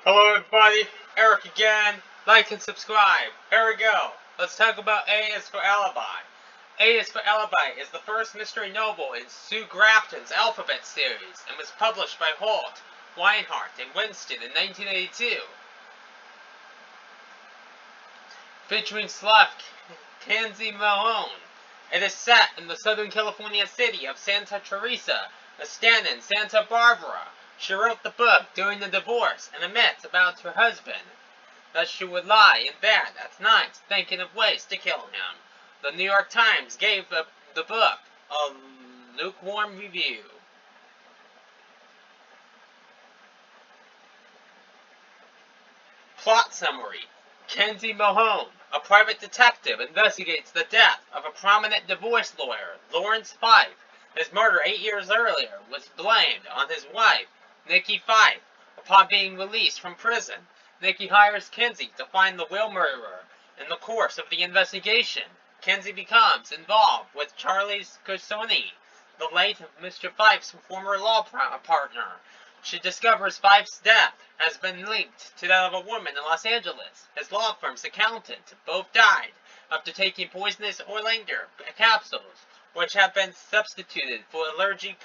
Hello everybody, Eric again. Like and subscribe. Here we go. Let's talk about A is for Alibi. A is for Alibi is the first mystery novel in Sue Grafton's Alphabet series and was published by Holt, Weinhardt, and Winston in 1982. Featuring Sluff Kenzie Mahone. It is set in the Southern California city of Santa Teresa, Stanton, Santa Barbara. She wrote the book during the divorce and admits about her husband that she would lie in bed at night thinking of ways to kill him. The New York Times gave the book a lukewarm review. Plot summary. Kenzie Mahone, a private detective, investigates the death of a prominent divorce lawyer, Lawrence Fife. His murder 8 years earlier was blamed on his wife, Nikki Fife. Upon being released from prison, Nikki hires Kenzie to find the real murderer. In the course of the investigation, Kenzie becomes involved with Charlie Cursoni, the late Mr. Fife's former law partner. She discovers Fife's death has been linked to that of a woman in Los Angeles. His law firm's accountant both died after taking poisonous Orlander capsules, which have been substituted for allergy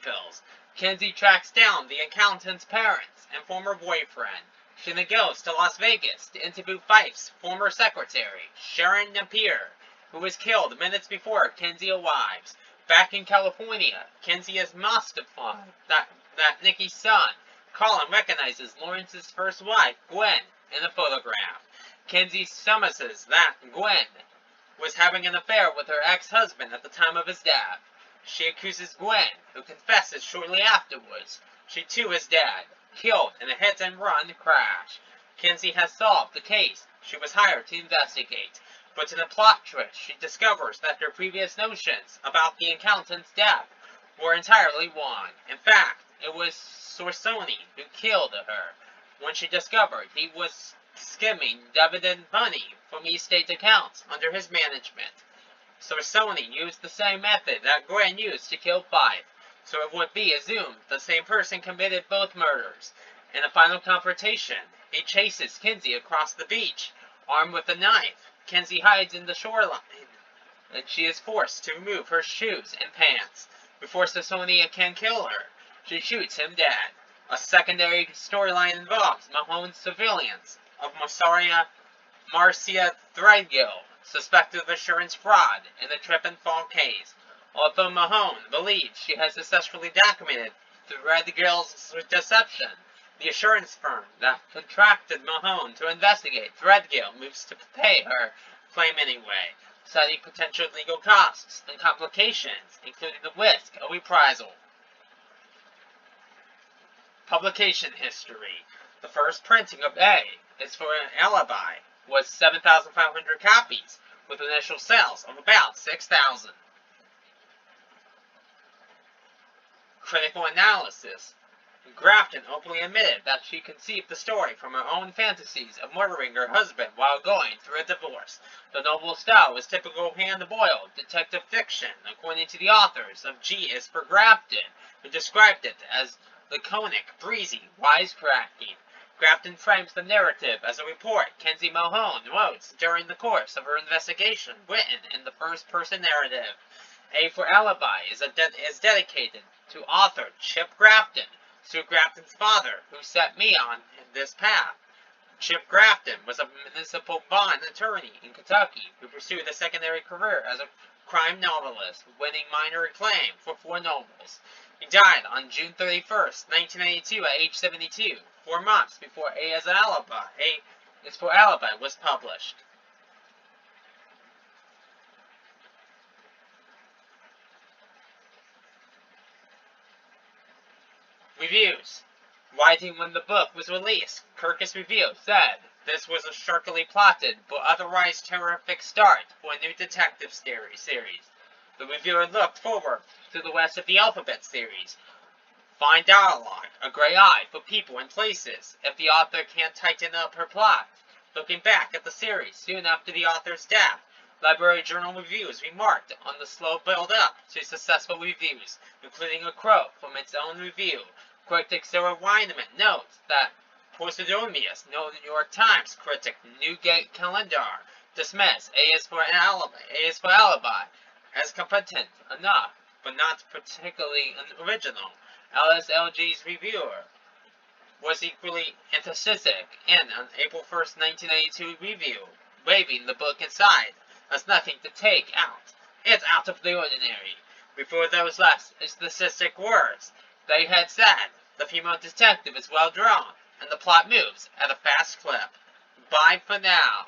pills. Kenzie tracks down the accountant's parents and former boyfriend. She then goes to Las Vegas to interview Fife's former secretary, Sharon Napier, who was killed minutes before Kenzie arrives. Back in California, Kenzie is mystified that Nikki's son, Colin, recognizes Lawrence's first wife, Gwen, in a photograph. Kenzie surmises that Gwen was having an affair with her ex-husband at the time of his death. She accuses Gwen, who confesses shortly afterwards. She too is dead, killed in a hit-and-run crash. Kenzie has solved the case she was hired to investigate. But in a plot twist, she discovers that her previous notions about the accountant's death were entirely wrong. In fact, it was Sorsoni who killed her when she discovered he was skimming dividend money from estate accounts under his management. Sorsoni used the same method that Gwen used to kill Fife, so it would be assumed the same person committed both murders. In a final confrontation, he chases Kenzie across the beach, armed with a knife. Kenzie hides in the shoreline, and she is forced to remove her shoes and pants. Before Sosonia can kill her, she shoots him dead. A secondary storyline involves Mahone's surveillance of Marcia Threadgill, suspected of insurance fraud in the trip and fall case. Although Mahone believes she has successfully documented Threadgill's deception, the assurance firm that contracted Mahone to investigate Threadgill moves to pay her claim anyway, citing potential legal costs and complications, including the risk of reprisal. Publication history. The first printing of A is for Alibi was 7,500 copies, with initial sales of about 6,000. Critical analysis. Grafton openly admitted that she conceived the story from her own fantasies of murdering her husband while going through a divorce. The novel's style was typical hand-boiled detective fiction, according to the authors of G is for Grafton, who described it as laconic, breezy, wisecracking. Grafton frames the narrative as a report Kenzie Mahone wrote during the course of her investigation, written in the first-person narrative. A for Alibi is dedicated to author Chip Grafton, Sue Grafton's father, who set me on this path. Chip Grafton was a municipal bond attorney in Kentucky who pursued a secondary career as a crime novelist, winning minor acclaim for 4 novels. He died on June 31st, 1992 at age 72, 4 months before A is for Alibi was published. Reviews. Writing when the book was released, Kirkus Review said, "This was a sharkily plotted, but otherwise terrific start for a new detective series. The reviewer looked forward to the rest of the Alphabet series. Fine dialogue, a gray eye for people and places, if the author can't tighten up her plot. Looking back at the series soon after the author's death, Library Journal Reviews remarked on the slow build-up to successful reviews, including a quote from its own review, Critic Sarah Weineman notes that Posidonius, New York Times critic Newgate Calendar, dismissed A is for Alibi as competent enough, but not particularly original. LSLG's reviewer was equally enthusiastic in an April 1st, 1982 review, waving the book inside as nothing to take out. It's out of the ordinary. Before those last specific words, they had said, the female detective is well drawn, and the plot moves at a fast clip. Bye for now.